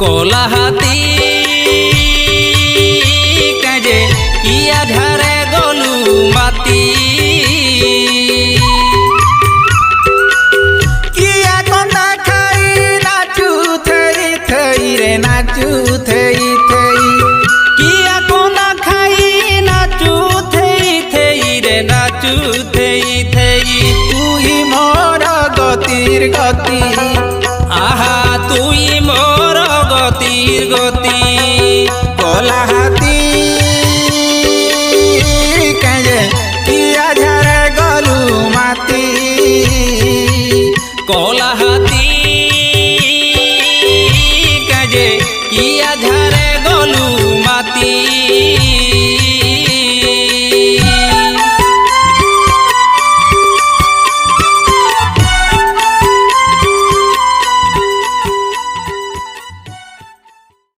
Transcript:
কলা হাতি কাজে কিয়া ঝারে গলু মাতি কিয়া কন্দা খাই নাচু থই থই রে নাচু থই থই কিয়া কোনা খাই নাচু থেই থেই রে নাচু থেই থেই তুই মোর গতির গতি আহা তুই মোর গতির গতি কলা হাতি কাজে কিয়া ঝারে গলু মাতি কলা হাতি কাজে কিয়া ঝারে গলু মাতি